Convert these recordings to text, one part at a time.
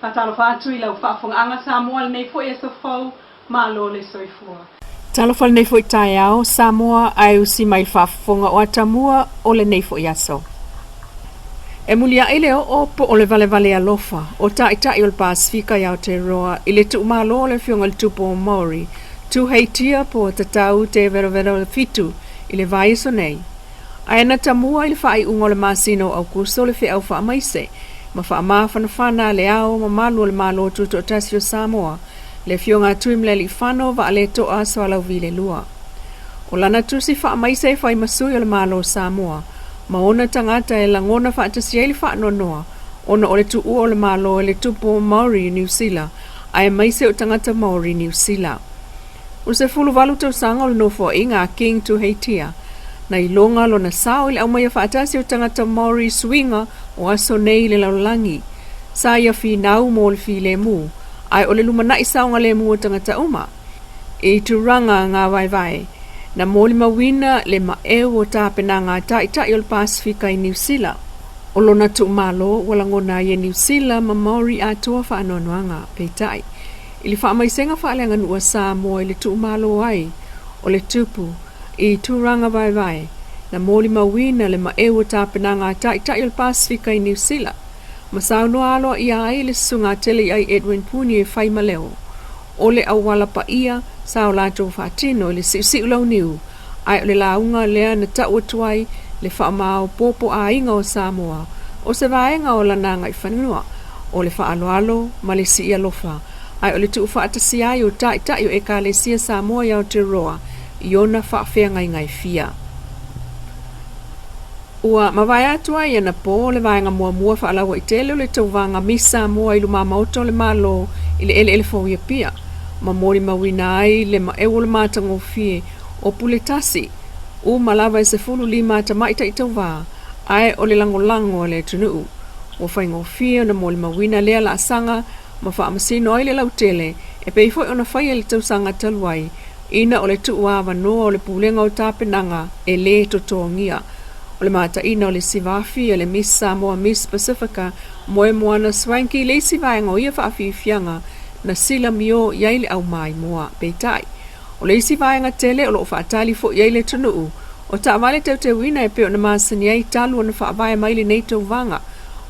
Fatalo fatu ila ufafonga Samoa nei fo eso fo malo le soifua. Talofal nei fo taiao Samoa ai usi mai fafonga o atamua o le nei fo yaso. E mulia ele o po o le vale alofa o tai o le Pasifika i Aotearoa i le tu malo le fionga le tupo o Maori tu heitia po tatau te vero le fitu i le vai so nei. Ai na tamua i le fai ungo le masino au kuso le fe au fa maise ma fa ma fana le au ma malu le malo tuto tasio Samoa le fionga tuim le li fano va le to aso ala vile lua. O lana tusi fa maise fai masui o le malo Samoa ma ona tangata e langona fa atasieli fa nonoa ona ole tu o le malo le tupo Maori New Zealand ai maise o tangata Maori New Zealand. O se fulu valu tau sanga o le nofo inga king tu heitia na ilonga lo na sao ile au mai fa atasi o tangata Maori swinga o aso nei le laulangi sa ia fi nau mo le fi le mu ai ole lumana isa nga le mu o tangata uma e turanga nga vai na moli mawina le maeo o tāpena ngā tai o le Pasifika i New Zealand. O lona tu malo wala ngona i New Zealand ma Maori atoa wha anoanoanga peitai. I le wha maisenga wha alenga nua Samoa i le tu malo ai o le tupu i turanga vai na moli mawina le maeo o tāpena ngā tai o le Pasifika i New Zealand. Ma sauno alo i ai le sunga tele ai Edwin Puni e whai maleo. O le awala pa ia sao lato fatino le si ulau niu ai le launga lea na tau tuai le whaamao popo a inga o Samoa o se vaenga o lananga i whanua o le whaaloalo ma le si alofa ai o le tuu whaatasi ai o tai o e ka le sia Samoa i Aotearoa i ona whaafea ngai fia. Ua mawai atua i ana po le vaenga mua whaalawa i tele o le tauvanga mi Samoa i luma mauto le malo i le ele fau ia pia. Ma mori mawina ai le ma ewo le matango fie o puletasi u malawa se fulu lima ta maita i tauwa ai o le lango le tunuu o whaingo fie na mori mawina lea la asanga ma wha amasino ai le lautele e peifo o na whai le tausanga taluai ina o le tuua wanoa o le pulenga o tāpenanga e le totongia o le mata ina o le sivafi o le Miss Samoa Miss Pacifica moe moana swanki le sivaenga ia wha fianga na sila mio yaile au mai moa peitai. O le isi vaenga tele o lo whaatali fo yaile tunuu. O ta vale te wina e peo na maasani ai talu na wha vae maile nei tau vanga.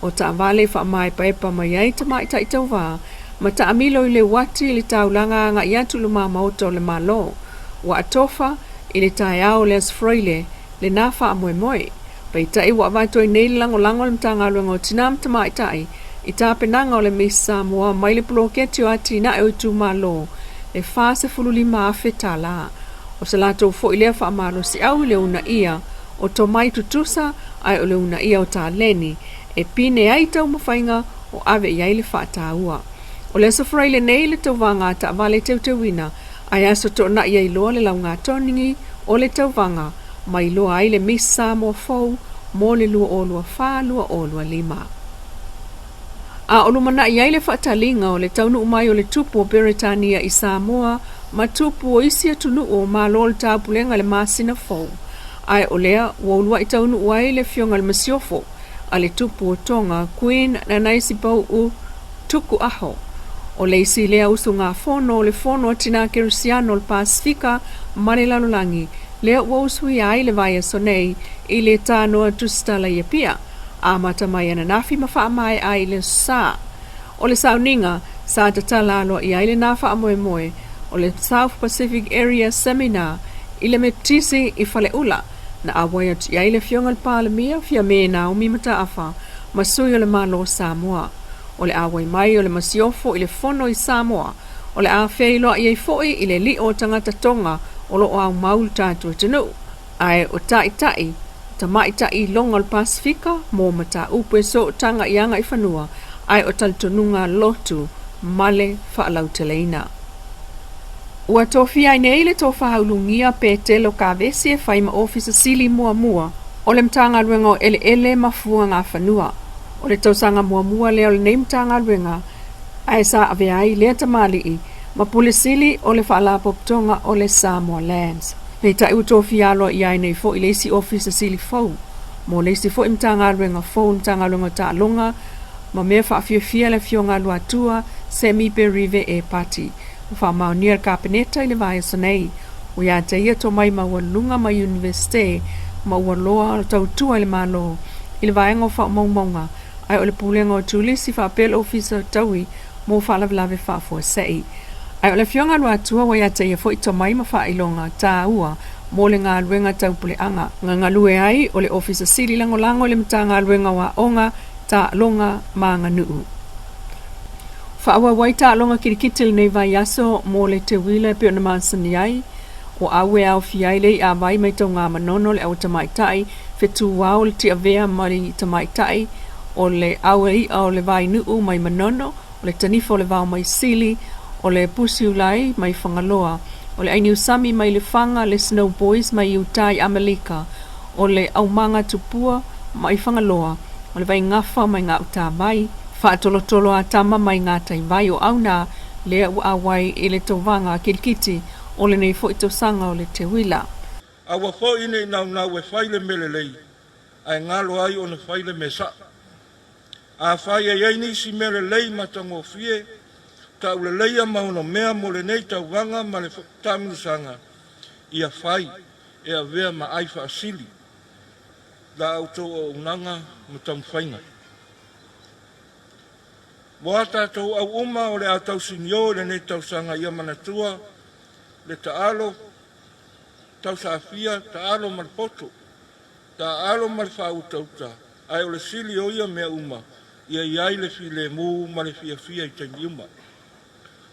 O ta vale wha mai paepa mai ai ta mai tai tau vaa. Ma ta amilo i le wati le tau langa nga iatu luma mauto le malo. Wa atofa i le tai au le asfroile le na wha moe. Peitai wa vato i nei lango le mtanga luenga o tinam ta mai tai. I tāpenanga o le Miss Samoa mai le ploketi o ati na e tu malo le fase fululi maafe tala. O se lato fo ilea wha amalo si au le una ia o to mai tutusa ai o le una ia o ta leni e pine ai tau mawhainga o ave iai le wha taua. O le safrai le nei le tauvanga ta vale te wina ai aso to na ia iloa le lau ngā toningi o le tauvanga mai loa ai le Miss Samoa fau mo le lua o lua wha lua o lua lima. A o lumana iai le whaatalinga o le taunu umai o le tupu o Beretania i Samoa ma tupu o isia tunu o ma lol tāpulenga le masina fau. Ai o lea waulua i taunu uai le fionga le masiofo a le tupu o Tonga Queen na naisi pau u tuku aho. O le isi lea usu ngā fono o le fono tina kerusiano le Pasifika ma le lalulangi lea wausui ai le vaya sonei i le tānoa tustala ia pia. A mata mai ana nafi mawha mai ai le sa. O le sauninga, sa tatala alo i ai le nafa moe o le South Pacific Area Seminar i le metisi i Faleula na awai atu i ai le fionga le palamia fia me na umi mata afa masui o le malo Samoa. O le awai mai o le masiofo i le fono i Samoa. O le awhea i loa i ai foi i le li o tangata tonga o lo o au maul tātua tanu. Ai o tai ta maita i longa le Pasifika mo mata upe so tanga ianga i whanua ai o taltonunga lotu male whaalau teleina. Ua tofi ai nei le tofa haulungia pe telo ka vesi e whaima ofisa sili mua o le mtanga luenga ele mafua ngā whanua. O le tausanga mua leo le nei mtanga luenga ai sa ave ai lea tamali i ma pule sili o le whaala poptonga o le Samoa Lands. Hei tai utofi alo i ai nei fo i leisi ofisa sili fau. Mo leisi fo imtanga luenga fau imtanga luenga ta longa ma mea whaafiafia le fionga lua tua se mi pe rive e pati. Wha maunia ka peneta i le vai sanei, o ia te ia to mai maua lunga ma universite, maua loa tau tua i le malo, i le vai ngo wha maunga, ai o le pulenga o tulisi wha apel officer taui, mo wha lavelave wha fua sei. Ai o le fionga lua tua wa ia te ia fo i to mai ma wha ilonga, tā ua, mo le ngā luenga tau pule anga. Ngā ngalue ai o le officer siri lango lango le mta ngā luenga wa onga, tā longa ma ngā nuu. Whaawa wai tā longa kirikitil nei vai aso mo le te wile pe o na mansani ai, o awe au fiai lei a vai mai tau ngā manono le au tamaitai, fetu wau le ti avea mari tamaitai, o le awe i au le vai nuu mai manono, o le tanifo le vau mai sili, o le pusi ulai mai whangaloa, o le aini usami mai le whanga le Snow Boys mai utai Amelika, o le aumanga tupua mai whangaloa, o le vai ngafa mai ngā uta mai, whaatolotolo a tama mai ngā tai vai o auna lea ua awai e le tovanga kirikiti o le nei fo i sanga o le te wila. Awa fo ine nau nau e whaile mele lei, ai ngalo ai o na whaile me sa. A whaia iei nisi mele lei matango fie, ta ule leia mauna mea mo le nei tau wanga ma le tamini sanga. Ia whai e a vea ma ai wha asili, la auto o unanga ma tamu whainga. Moa tātou au uma o le atau sinio le nei tau sanga ia manatua, le taalo, tau saafia, taalo marpoto, taalo marwhautauta, ai o le sili o ia mea uma, ia iai le fi le mu ma le fia fia i taini uma.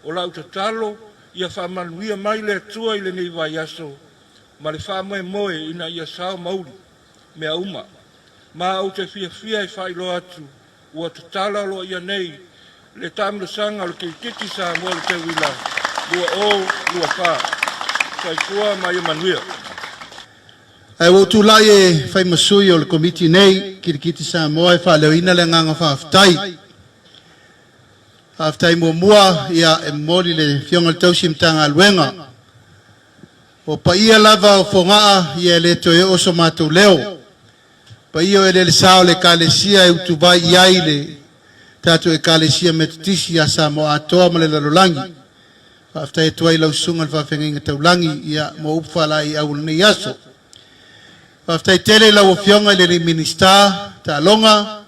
O lau ta talo, ia whamanuia mai le atua i le nei vai aso, ma le whamoe moe ina ia sao mauri, mea uma. Ma au te fia fia i whailo atu, ua ta tala lo ia nei, le tamla sanga le kiti sa mo le te wila, lua o, lua wha, kai kua mai manuia. Ai wo tu lai e fai masui o le komiti nei, kiti sa mo e wha leo ina le nganga whaaftai. Whaaftai mua ia e mori le fionga le tausi mtanga luenga. O pa ia lava o fongaa ia le to e oso mātou leo. Pa ia e le sao le kalesia e utubai iai le tato e kalesia metutisi a Samoa atoa ma le lalolangi. Whaaftai e tuai lau sunga le whawhenga taulangi ia mo upwala i au nei aso. Whaaftai tele lau o fionga le minista ta longa.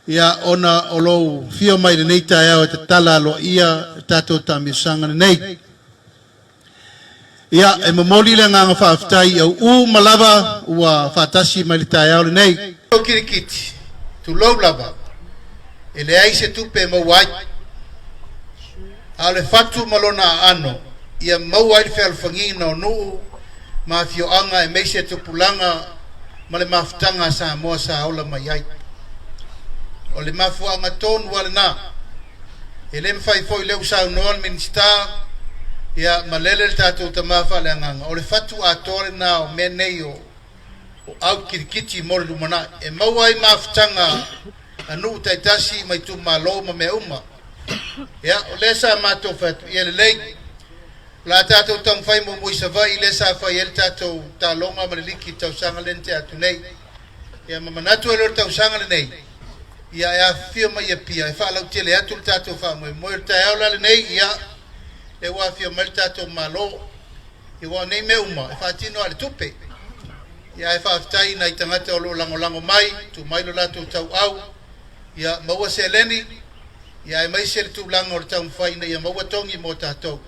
Ia ona o lou fio mai le nei tae au e te tala alo ia tato ta misanga nei. Ia e mamoli le nganga whaaftai au malava ua whaatasi mai le tae au le nei. O kirikiti, tu lou lava, e le aise tupe mauai, a le fatu malona ano, ia mauai le whealfangina o nuu, ma fio anga e meise tupulanga, ma le maftanga sa moa sa aula mai ai. O le mafuanga tonu wale na, e le mwhai foi leu sa unoan minista, ia malele le tatou tamafa le anganga. O le fatu a tore na o menei o au kirikiti mo le lumana, e mauai maftanga anu taitasi mai tu malo ma me uma. Ia, o le sa mato fatu, ia le lei, la tatou tang fai mo muisa vai, le sa fai el tatou talonga ma le liki tau sanga lente atu nei. Ia mamanatu e lor tau sanga le nei. Ia e a fio mai e pia, e wha lau tele atu le tatou wha moe. Moe ta eo lale nei, ia, e wa fio mai le tatou malo, e wa nei me uma, e wha tino ale tupe. Ia e wha aftai na i tangata o lo lango mai, tu mai lo lato tau au, ia maua se leni, ia e mai se le tu lango le tau mwhaina, ia maua tongi mo tatou.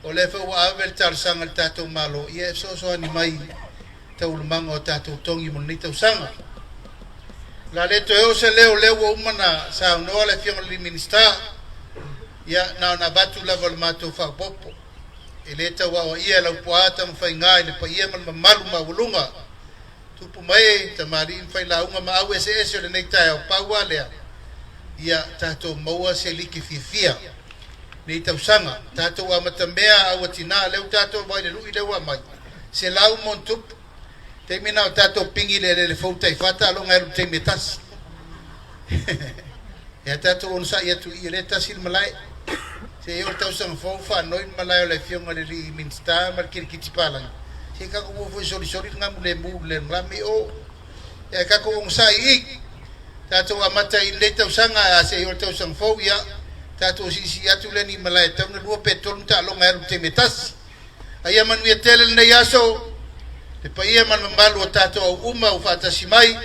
O le wha ua awe le tarsanga le tatou malo, ia e so ani mai tau lumanga o tatou tongi mo ni tau sanga. La le to e se leo o umana sa no le fionga li minista ia na batu lava le matou whapopo e le taua o ia lau poata mwhainga le pa ia malu maulunga tupu mai ta mari mwhai launga ma au ese o le neita o paua lea ia tato maua se liki fia nei tausanga tato wa matamea au atina leu tato mai le lui leu mai se lau mon tupu te mina o tato pingi le fauta i fata alonga e te metas. E tato on sa ia tu i le tasi il malai. Se io tau sang faufa noi malai o le fionga le li minsta mar kirikiti palang. Se kako mo foi soli nga mule le ngami o. E kako on sa i Tātou amata I le tausanga a se o tausang fau ia. Tātou sisi atu le ni malai tau na lua petonu ta longa eru te metas. Aia manu ia tele nei aso. Te pa ia manu malu o tātou au uma o whātasi mai.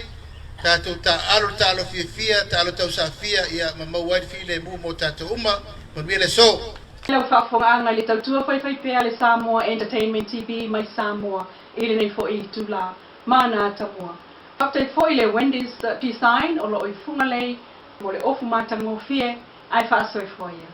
Tātou ta alo fia, ta alo tau sa fia ia mamau wai file mu mo tātou uma. Manu ia le so. Lau whaafonga le tautua whai pēa le Samoa Entertainment TV mai Samoa ile nei fo I tula mana tamua. Whaptai fo I le Wendy's design o lo I funga lei mo le ofu matangofie ai whaasoi fo ia.